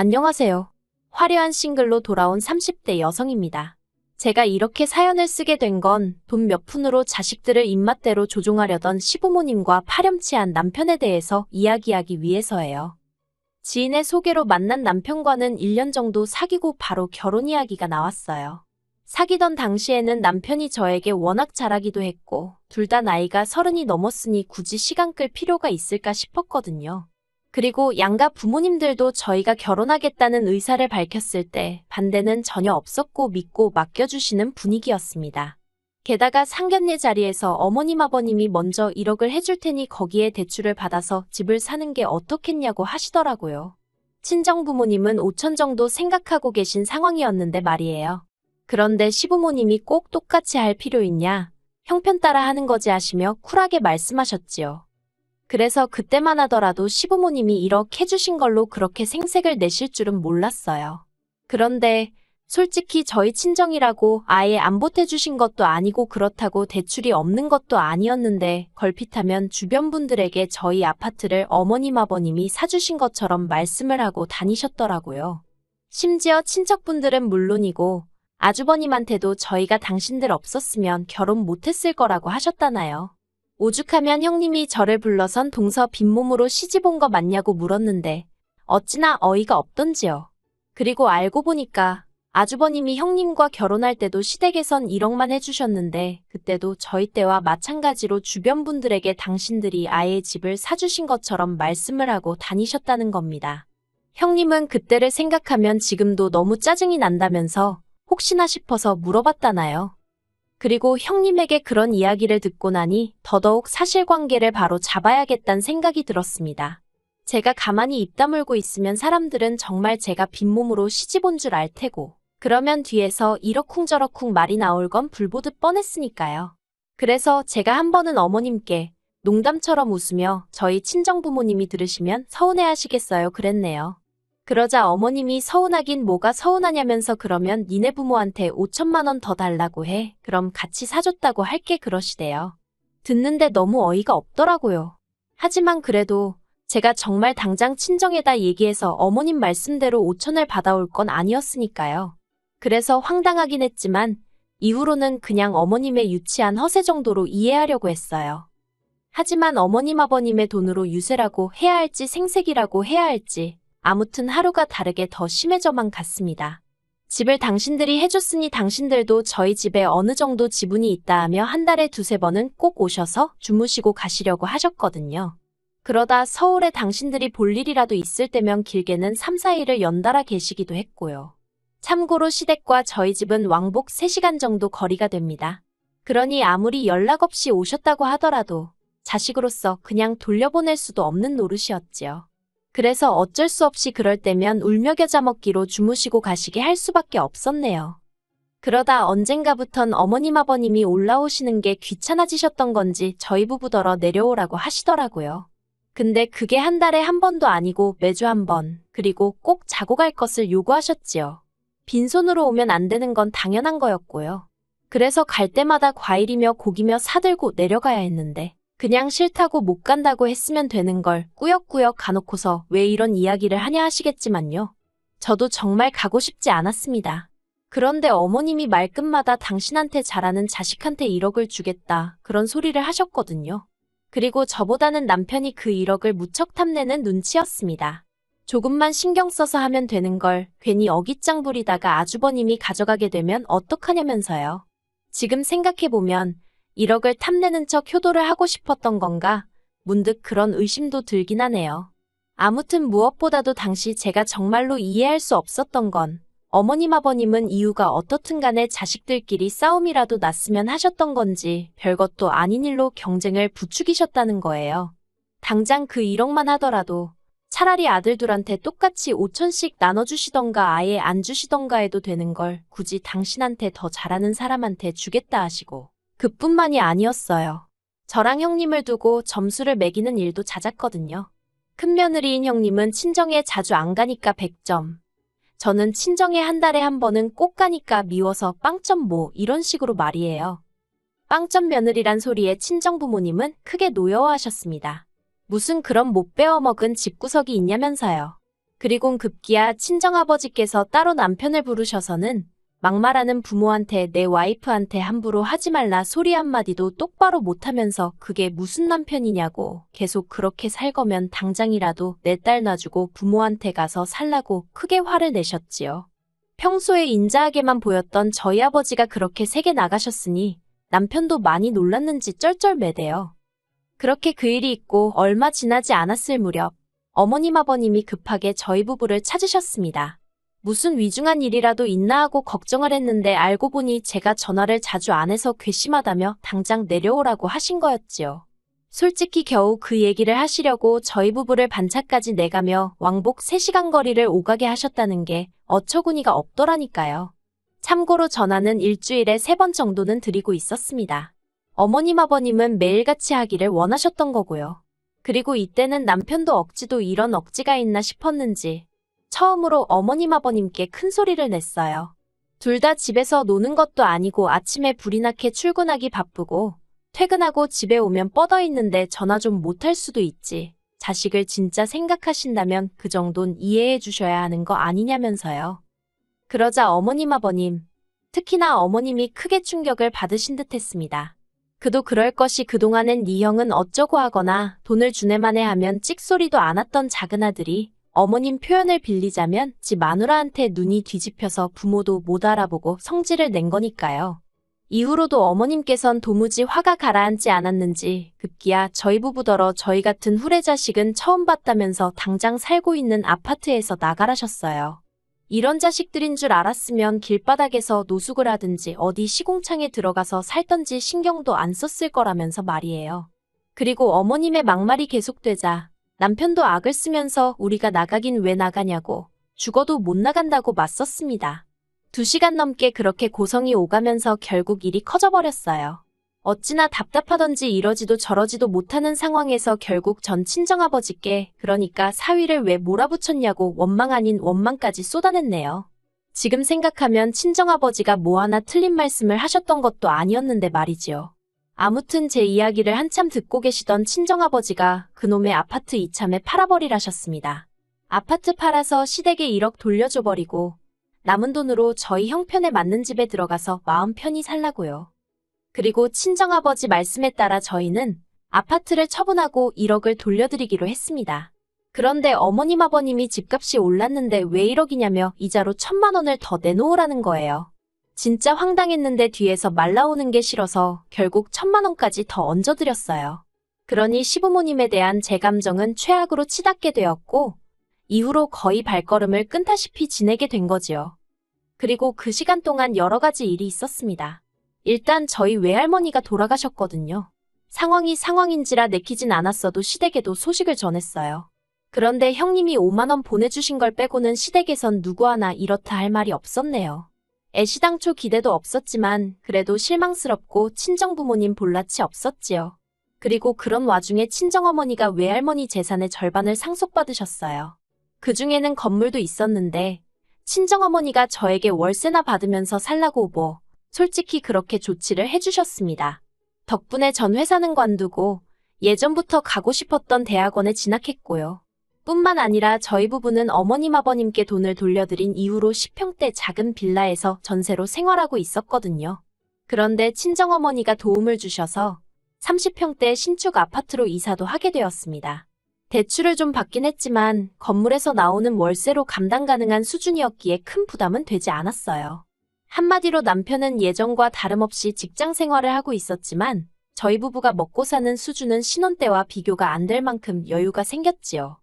안녕하세요. 화려한 싱글로 돌아온 30대 여성입니다. 제가 이렇게 사연을 쓰게 된 건 돈 몇 푼으로 자식들을 입맛대로 조종하려던 시부모님과 파렴치한 남편에 대해서 이야기하기 위해서예요. 지인의 소개로 만난 남편과는 1년 정도 사귀고 바로 결혼 이야기가 나왔어요. 사귀던 당시에는 남편이 저에게 워낙 잘하기도 했고 둘 다 나이가 30이 넘었으니 굳이 시간 끌 필요가 있을까 싶었거든요. 그리고 양가 부모님들도 저희가 결혼하겠다는 의사를 밝혔을 때 반대는 전혀 없었고 믿고 맡겨주시는 분위기였습니다. 게다가 상견례 자리에서 어머님 아버님이 먼저 1억을 해줄 테니 거기에 대출을 받아서 집을 사는 게 어떻겠냐고 하시더라고요. 친정 부모님은 5천 정도 생각하고 계신 상황이었는데 말이에요. 그런데 시부모님이 꼭 똑같이 할 필요 있냐? 형편 따라 하는 거지 하시며 쿨하게 말씀하셨지요. 그래서 그때만 하더라도 시부모님이 1억 해주신 걸로 그렇게 생색을 내실 줄은 몰랐어요. 그런데 솔직히 저희 친정이라고 아예 안 보태주신 것도 아니고 그렇다고 대출이 없는 것도 아니었는데 걸핏하면 주변 분들에게 저희 아파트를 어머님 아버님이 사주신 것처럼 말씀을 하고 다니셨더라고요. 심지어 친척분들은 물론이고 아주버님한테도 저희가 당신들 없었으면 결혼 못했을 거라고 하셨다나요. 오죽하면 형님이 저를 불러선 동서 빈몸으로 시집 온 거 맞냐고 물었는데 어찌나 어이가 없던지요. 그리고 알고 보니까 아주버님이 형님과 결혼할 때도 시댁에선 1억만 해주셨는데 그때도 저희 때와 마찬가지로 주변 분들에게 당신들이 아예 집을 사주신 것처럼 말씀을 하고 다니셨다는 겁니다. 형님은 그때를 생각하면 지금도 너무 짜증이 난다면서 혹시나 싶어서 물어봤다나요. 그리고 형님에게 그런 이야기를 듣고 나니 더더욱 사실관계를 바로 잡아야겠다는 생각이 들었습니다. 제가 가만히 입 다물고 있으면 사람들은 정말 제가 빈몸으로 시집 온 줄 알 테고 그러면 뒤에서 이러쿵저러쿵 말이 나올 건 불보듯 뻔했으니까요. 그래서 제가 한 번은 어머님께 농담처럼 웃으며 저희 친정부모님이 들으시면 서운해하시겠어요 그랬네요. 그러자 어머님이 서운하긴 뭐가 서운하냐면서 그러면 니네 부모한테 5천만 원 더 달라고 해. 그럼 같이 사줬다고 할게 그러시대요. 듣는데 너무 어이가 없더라고요. 하지만 그래도 제가 정말 당장 친정에다 얘기해서 어머님 말씀대로 5천을 받아올 건 아니었으니까요. 그래서 황당하긴 했지만 이후로는 그냥 어머님의 유치한 허세 정도로 이해하려고 했어요. 하지만 어머님 아버님의 돈으로 유세라고 해야 할지 생색이라고 해야 할지 아무튼 하루가 다르게 더 심해져만 갔습니다. 집을 당신들이 해줬으니 당신들도 저희 집에 어느 정도 지분이 있다 하며 한 달에 2~3번은 꼭 오셔서 주무시고 가시려고 하셨거든요. 그러다 서울에 당신들이 볼 일이라도 있을 때면 길게는 3~4일을 연달아 계시기도 했고요. 참고로 시댁과 저희 집은 왕복 3시간 정도 거리가 됩니다. 그러니 아무리 연락 없이 오셨다고 하더라도 자식으로서 그냥 돌려보낼 수도 없는 노릇이었지요. 그래서 어쩔 수 없이 그럴 때면 울며 겨자 먹기로 주무시고 가시게 할 수밖에 없었네요. 그러다 언젠가부턴 어머님 아버님이 올라오시는 게 귀찮아지셨던 건지 저희 부부더러 내려오라고 하시더라고요. 근데 그게 한 달에 한 번도 아니고 매주 한 번, 그리고 꼭 자고 갈 것을 요구하셨지요. 빈손으로 오면 안 되는 건 당연한 거였고요. 그래서 갈 때마다 과일이며 고기며 사들고 내려가야 했는데 그냥 싫다고 못 간다고 했으면 되는 걸 꾸역꾸역 가놓고서 왜 이런 이야기를 하냐 하시겠지만요. 저도 정말 가고 싶지 않았습니다. 그런데 어머님이 말끝마다 당신한테 잘하는 자식한테 1억을 주겠다 그런 소리를 하셨거든요. 그리고 저보다는 남편이 그 1억을 무척 탐내는 눈치였습니다. 조금만 신경 써서 하면 되는 걸 괜히 어깃장 부리다가 아주버님이 가져가게 되면 어떡하냐면서요. 지금 생각해보면 1억을 탐내는 척 효도를 하고 싶었던 건가? 문득 그런 의심도 들긴 하네요. 아무튼 무엇보다도 당시 제가 정말로 이해할 수 없었던 건 어머님 아버님은 이유가 어떻든 간에 자식들끼리 싸움이라도 났으면 하셨던 건지 별것도 아닌 일로 경쟁을 부추기셨다는 거예요. 당장 그 1억만 하더라도 차라리 아들들한테 똑같이 5천씩 나눠주시던가 아예 안 주시던가 해도 되는 걸 굳이 당신한테 더 잘하는 사람한테 주겠다 하시고 그뿐만이 아니었어요. 저랑 형님을 두고 점수를 매기는 일도 잦았거든요. 큰며느리인 형님은 친정에 자주 안 가니까 100점. 저는 친정에 한 달에 한 번은 꼭 가니까 미워서 빵점 뭐 이런 식으로 말이에요. 빵점 며느리란 소리에 친정 부모님은 크게 노여워하셨습니다. 무슨 그런 못 배워먹은 집구석이 있냐면서요. 그리곤 급기야 친정아버지께서 따로 남편을 부르셔서는 막말하는 부모한테 내 와이프한테 함부로 하지 말라 소리 한마디도 똑바로 못하면서 그게 무슨 남편이냐고 계속 그렇게 살 거면 당장이라도 내 딸 놔주고 부모한테 가서 살라고 크게 화를 내셨지요. 평소에 인자하게만 보였던 저희 아버지가 그렇게 세게 나가셨으니 남편도 많이 놀랐는지 쩔쩔매대요. 그렇게 그 일이 있고 얼마 지나지 않았을 무렵 어머님 아버님이 급하게 저희 부부를 찾으셨습니다. 무슨 위중한 일이라도 있나 하고 걱정을 했는데 알고 보니 제가 전화를 자주 안 해서 괘씸하다며 당장 내려오라고 하신 거였지요. 솔직히 겨우 그 얘기를 하시려고 저희 부부를 반차까지 내가며 왕복 3시간 거리를 오가게 하셨다는 게 어처구니가 없더라니까요. 참고로 전화는 일주일에 3번 정도는 드리고 있었습니다. 어머님 아버님은 매일같이 하기를 원하셨던 거고요. 그리고 이때는 남편도 억지도 이런 억지가 있나 싶었는지 처음으로 어머님 아버님께 큰 소리를 냈어요. 둘 다 집에서 노는 것도 아니고 아침에 불이 나게 출근하기 바쁘고 퇴근하고 집에 오면 뻗어 있는데 전화 좀 못할 수도 있지. 자식을 진짜 생각하신다면 그 정도는 이해해 주셔야 하는 거 아니냐면서요. 그러자 어머님 아버님, 특히나 어머님이 크게 충격을 받으신 듯 했습니다. 그도 그럴 것이 그동안엔 네 형은 어쩌고 하거나 돈을 주네마네 하면 찍소리도 안 했던 작은 아들이 어머님 표현을 빌리자면 지 마누라한테 눈이 뒤집혀서 부모도 못 알아보고 성질을 낸 거니까요. 이후로도 어머님께선 도무지 화가 가라앉지 않았는지 급기야 저희 부부더러 저희 같은 후레자식은 처음 봤다면서 당장 살고 있는 아파트에서 나가라셨어요. 이런 자식들인 줄 알았으면 길바닥에서 노숙을 하든지 어디 시공창에 들어가서 살던지 신경도 안 썼을 거라면서 말이에요. 그리고 어머님의 막말이 계속되자 남편도 악을 쓰면서 우리가 나가긴 왜 나가냐고 죽어도 못 나간다고 맞섰습니다. 2시간 넘게 그렇게 고성이 오가면서 결국 일이 커져버렸어요. 어찌나 답답하던지 이러지도 저러지도 못하는 상황에서 결국 전 친정아버지께 그러니까 사위를 왜 몰아붙였냐고 원망 아닌 원망까지 쏟아냈네요. 지금 생각하면 친정아버지가 뭐 하나 틀린 말씀을 하셨던 것도 아니었는데 말이지요. 아무튼 제 이야기를 한참 듣고 계시던 친정아버지가 그놈의 아파트 이참에 팔아버리라셨습니다. 아파트 팔아서 시댁에 1억 돌려줘버리고 남은 돈으로 저희 형편에 맞는 집에 들어가서 마음 편히 살라고요. 그리고 친정아버지 말씀에 따라 저희는 아파트를 처분하고 1억을 돌려드리기로 했습니다. 그런데 어머님 아버님이 집값이 올랐는데 왜 1억이냐며 이자로 1,000만 원을 더 내놓으라는 거예요. 진짜 황당했는데 뒤에서 말 나오는 게 싫어서 결국 1,000만 원까지 더 얹어드렸어요. 그러니 시부모님에 대한 제 감정은 최악으로 치닫게 되었고 이후로 거의 발걸음을 끊다시피 지내게 된 거지요. 그리고 그 시간 동안 여러 가지 일이 있었습니다. 일단 저희 외할머니가 돌아가셨거든요. 상황이 상황인지라 내키진 않았어도 시댁에도 소식을 전했어요. 그런데 형님이 5만 원 보내주신 걸 빼고는 시댁에선 누구 하나 이렇다 할 말이 없었네요. 애시당초 기대도 없었지만 그래도 실망스럽고 친정부모님 볼낯이 없었지요. 그리고 그런 와중에 친정어머니가 외할머니 재산의 절반을 상속받으셨어요. 그중에는 건물도 있었는데 친정어머니가 저에게 월세나 받으면서 살라고 뭐 솔직히 그렇게 조치를 해주셨습니다. 덕분에 전 회사는 관두고 예전부터 가고 싶었던 대학원에 진학했고요. 뿐만 아니라 저희 부부는 어머님 아버님께 돈을 돌려드린 이후로 10평대 작은 빌라에서 전세로 생활하고 있었거든요. 그런데 친정어머니가 도움을 주셔서 30평대 신축 아파트로 이사도 하게 되었습니다. 대출을 좀 받긴 했지만 건물에서 나오는 월세로 감당 가능한 수준이었기에 큰 부담은 되지 않았어요. 한마디로 남편은 예전과 다름없이 직장 생활을 하고 있었지만 저희 부부가 먹고 사는 수준은 신혼 때와 비교가 안 될 만큼 여유가 생겼지요.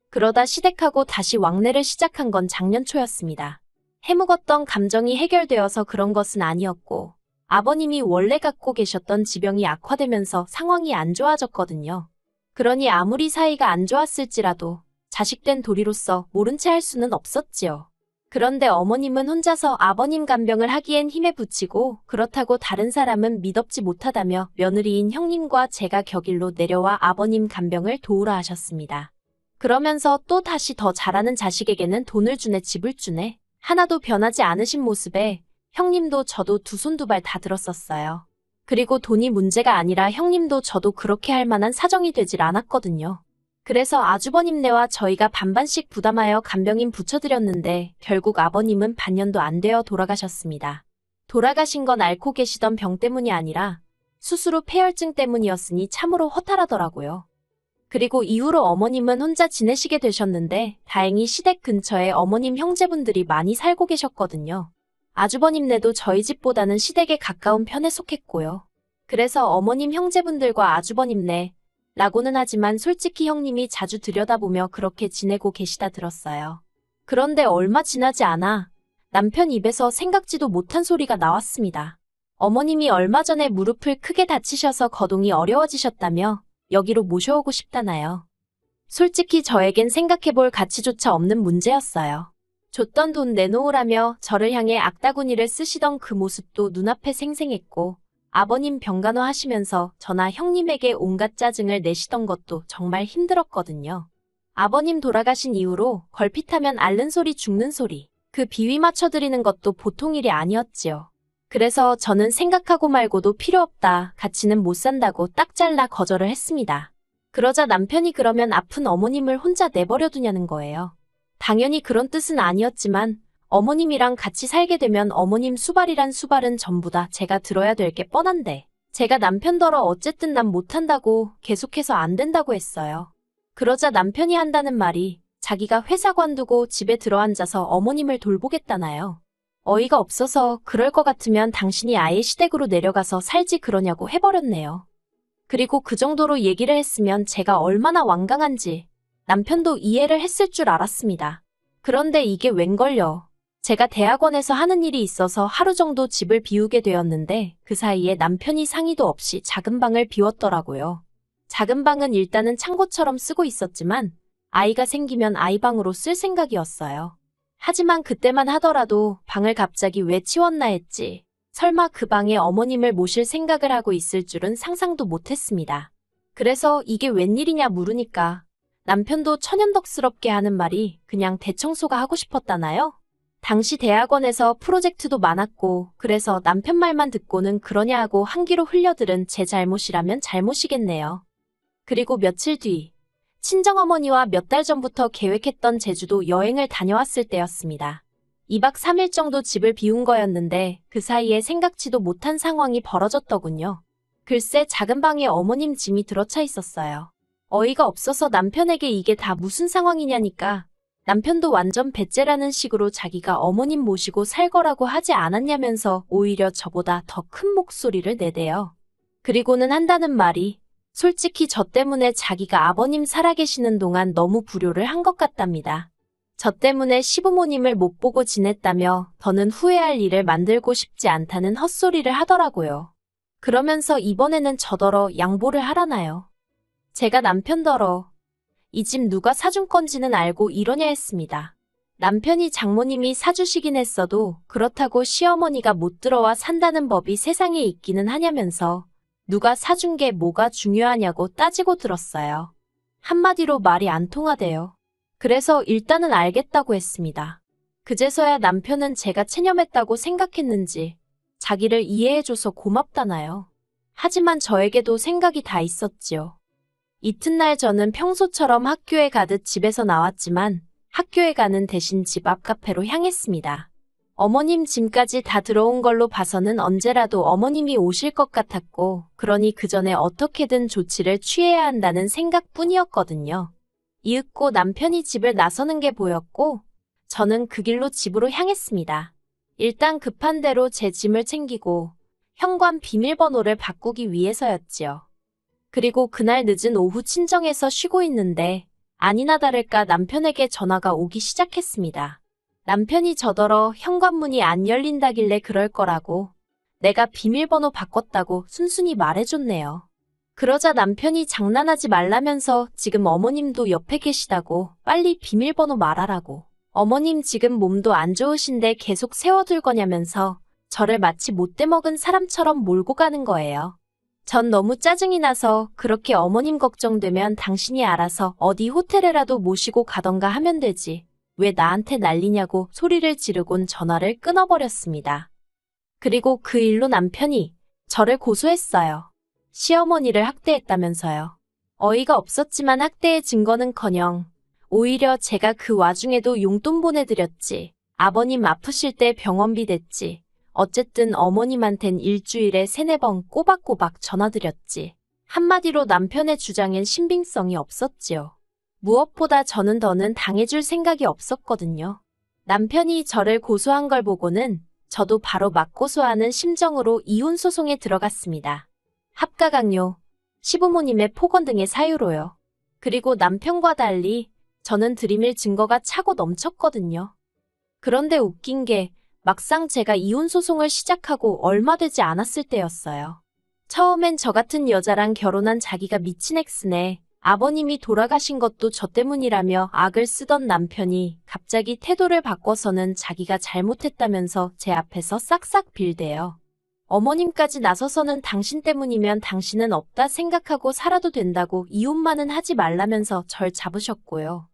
그러다 시댁하고 다시 왕래를 시작한 건 작년 초였습니다. 해묵었던 감정이 해결되어서 그런 것은 아니었고 아버님이 원래 갖고 계셨던 지병이 악화되면서 상황이 안 좋아졌거든요. 그러니 아무리 사이가 안 좋았을지라도 자식된 도리로서 모른 채 할 수는 없었지요. 그런데 어머님은 혼자서 아버님 간병을 하기엔 힘에 부치고 그렇다고 다른 사람은 미덥지 못하다며 며느리인 형님과 제가 격일로 내려와 아버님 간병을 도우라 하셨습니다. 그러면서 또 다시 더 잘하는 자식에게는 돈을 주네 집을 주네 하나도 변하지 않으신 모습에 형님도 저도 두 손 두 발 다 들었었어요. 그리고 돈이 문제가 아니라 형님도 저도 그렇게 할 만한 사정이 되질 않았거든요. 그래서 아주버님네와 저희가 반반씩 부담하여 간병인 붙여드렸는데 결국 아버님은 반년도 안 되어 돌아가셨습니다. 돌아가신 건 앓고 계시던 병 때문이 아니라 수술 후 폐혈증 때문이었으니 참으로 허탈하더라고요. 그리고 이후로 어머님은 혼자 지내시게 되셨는데 다행히 시댁 근처에 어머님 형제분들이 많이 살고 계셨거든요. 아주버님네도 저희 집보다는 시댁에 가까운 편에 속했고요. 그래서 어머님 형제분들과 아주버님네 라고는 하지만 솔직히 형님이 자주 들여다보며 그렇게 지내고 계시다 들었어요. 그런데 얼마 지나지 않아 남편 입에서 생각지도 못한 소리가 나왔습니다. 어머님이 얼마 전에 무릎을 크게 다치셔서 거동이 어려워지셨다며 여기로 모셔오고 싶다나요. 솔직히 저에겐 생각해볼 가치조차 없는 문제였어요. 줬던 돈 내놓으라며 저를 향해 악다구니를 쓰시던 그 모습도 눈앞에 생생했고 아버님 병간호 하시면서 저나 형님에게 온갖 짜증을 내시던 것도 정말 힘들었거든요. 아버님 돌아가신 이후로 걸핏하면 앓는 소리 죽는 소리 그 비위 맞춰드리는 것도 보통 일이 아니었지요. 그래서 저는 생각하고 말고도 필요 없다. 같이는 못 산다고 딱 잘라 거절을 했습니다. 그러자 남편이 그러면 아픈 어머님을 혼자 내버려 두냐는 거예요. 당연히 그런 뜻은 아니었지만 어머님이랑 같이 살게 되면 어머님 수발이란 수발은 전부 다 제가 들어야 될 게 뻔한데 제가 남편더러 어쨌든 난 못한다고 계속해서 안 된다고 했어요. 그러자 남편이 한다는 말이 자기가 회사 관두고 집에 들어앉아서 어머님을 돌보겠다나요. 어이가 없어서 그럴 것 같으면 당신이 아예 시댁으로 내려가서 살지 그러냐고 해버렸네요. 그리고 그 정도로 얘기를 했으면 제가 얼마나 완강한지 남편도 이해를 했을 줄 알았습니다. 그런데 이게 웬걸요. 제가 대학원에서 하는 일이 있어서 하루 정도 집을 비우게 되었는데 그 사이에 남편이 상의도 없이 작은 방을 비웠더라고요. 작은 방은 일단은 창고처럼 쓰고 있었지만 아이가 생기면 아이방으로 쓸 생각이었어요. 하지만 그때만 하더라도 방을 갑자기 왜 치웠나 했지. 설마 그 방에 어머님을 모실 생각을 하고 있을 줄은 상상도 못했습니다. 그래서 이게 웬일이냐 물으니까 남편도 천연덕스럽게 하는 말이 그냥 대청소가 하고 싶었다나요? 당시 대학원에서 프로젝트도 많았고 그래서 남편 말만 듣고는 그러냐 하고 한기로 흘려들은 제 잘못이라면 잘못이겠네요. 그리고 며칠 뒤 친정어머니와 몇 달 전부터 계획했던 제주도 여행을 다녀왔을 때였습니다. 2박 3일 정도 집을 비운 거였는데 그 사이에 생각지도 못한 상황이 벌어졌더군요. 글쎄 작은 방에 어머님 짐이 들어차 있었어요. 어이가 없어서 남편에게 이게 다 무슨 상황이냐니까 남편도 완전 배째라는 식으로 자기가 어머님 모시고 살 거라고 하지 않았냐면서 오히려 저보다 더 큰 목소리를 내대요. 그리고는 한다는 말이 솔직히 저 때문에 자기가 아버님 살아계시는 동안 너무 불효를 한 것 같답니다. 저 때문에 시부모님을 못 보고 지냈다며 더는 후회할 일을 만들고 싶지 않다는 헛소리를 하더라고요. 그러면서 이번에는 저더러 양보를 하라나요. 제가 남편더러 이 집 누가 사준 건지는 알고 이러냐 했습니다. 남편이 장모님이 사주시긴 했어도 그렇다고 시어머니가 못 들어와 산다는 법이 세상에 있기는 하냐면서 누가 사준 게 뭐가 중요하냐고 따지고 들었어요. 한마디로 말이 안 통하대요. 그래서 일단은 알겠다고 했습니다. 그제서야 남편은 제가 체념했다고 생각했는지 자기를 이해해줘서 고맙다나요. 하지만 저에게도 생각이 다 있었지요. 이튿날 저는 평소처럼 학교에 가듯 집에서 나왔지만 학교에 가는 대신 집 앞 카페로 향했습니다. 어머님 짐까지 다 들어온 걸로 봐서는 언제라도 어머님이 오실 것 같았고 그러니 그 전에 어떻게든 조치를 취해야 한다는 생각뿐이었거든요. 이윽고 남편이 집을 나서는 게 보였고 저는 그 길로 집으로 향했습니다. 일단 급한 대로 제 짐을 챙기고 현관 비밀번호를 바꾸기 위해서였지요. 그리고 그날 늦은 오후 친정에서 쉬고 있는데 아니나 다를까 남편에게 전화가 오기 시작했습니다. 남편이 저더러 현관문이 안 열린다길래 그럴 거라고 내가 비밀번호 바꿨다고 순순히 말해줬네요. 그러자 남편이 장난하지 말라면서 지금 어머님도 옆에 계시다고 빨리 비밀번호 말하라고 어머님 지금 몸도 안 좋으신데 계속 세워둘 거냐면서 저를 마치 못돼 먹은 사람처럼 몰고 가는 거예요. 전 너무 짜증이 나서 그렇게 어머님 걱정되면 당신이 알아서 어디 호텔에라도 모시고 가던가 하면 되지. 왜 나한테 난리냐고 소리를 지르곤 전화를 끊어버렸습니다. 그리고 그 일로 남편이 저를 고소했어요. 시어머니를 학대했다면서요. 어이가 없었지만 학대의 증거는커녕 오히려 제가 그 와중에도 용돈 보내드렸지. 아버님 아프실 때 병원비 댔지. 어쨌든 어머님한텐 일주일에 3-4번 꼬박꼬박 전화드렸지. 한마디로 남편의 주장엔 신빙성이 없었지요. 무엇보다 저는 더는 당해줄 생각이 없었거든요. 남편이 저를 고소한 걸 보고는 저도 바로 맞고소하는 심정으로 이혼소송에 들어갔습니다. 합가강요, 시부모님의 폭언 등의 사유로요. 그리고 남편과 달리 저는 들이밀 증거가 차고 넘쳤거든요. 그런데 웃긴 게 막상 제가 이혼소송을 시작하고 얼마 되지 않았을 때였어요. 처음엔 저 같은 여자랑 결혼한 자기가 미친 엑스네. 아버님이 돌아가신 것도 저 때문이라며 악을 쓰던 남편이 갑자기 태도를 바꿔서는 자기가 잘못했다면서 제 앞에서 싹싹 빌대요. 어머님까지 나서서는 당신 때문이면 당신은 없다 생각하고 살아도 된다고 이혼만은 하지 말라면서 절 잡으셨고요.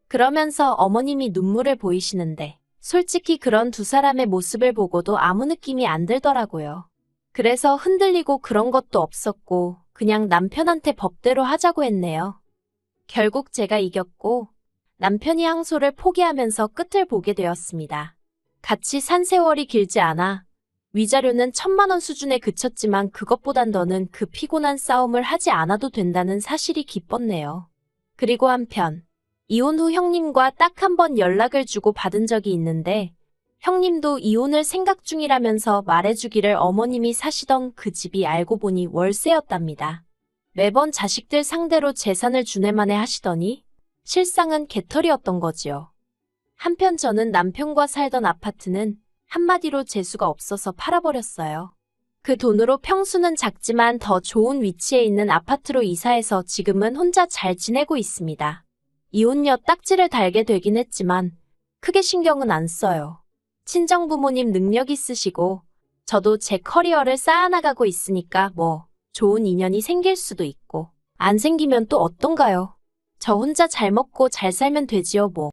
그러면서 어머님이 눈물을 보이시는데 솔직히 그런 두 사람의 모습을 보고도 아무 느낌이 안 들더라고요. 그래서 흔들리고 그런 것도 없었고 그냥 남편한테 법대로 하자고 했네요. 결국 제가 이겼고 남편이 항소를 포기하면서 끝을 보게 되었습니다. 같이 산 세월이 길지 않아 위자료는 1,000만 원 수준에 그쳤지만 그것보단 더는 그 피곤한 싸움을 하지 않아도 된다는 사실이 기뻤네요. 그리고 한편 이혼 후 형님과 딱 한 번 연락을 주고 받은 적이 있는데 형님도 이혼을 생각 중이라면서 말해주기를 어머님이 사시던 그 집이 알고 보니 월세였답니다. 매번 자식들 상대로 재산을 주네마네 하시더니 실상은 개털이었던 거지요. 한편 저는 남편과 살던 아파트는 한마디로 재수가 없어서 팔아버렸어요. 그 돈으로 평수는 작지만 더 좋은 위치에 있는 아파트로 이사해서 지금은 혼자 잘 지내고 있습니다. 이혼녀 딱지를 달게 되긴 했지만 크게 신경은 안 써요. 친정부모님 능력 있으시고 저도 제 커리어를 쌓아나가고 있으니까 뭐 좋은 인연이 생길 수도 있고 안 생기면 또 어떤가요? 저 혼자 잘 먹고 잘 살면 되지요 뭐.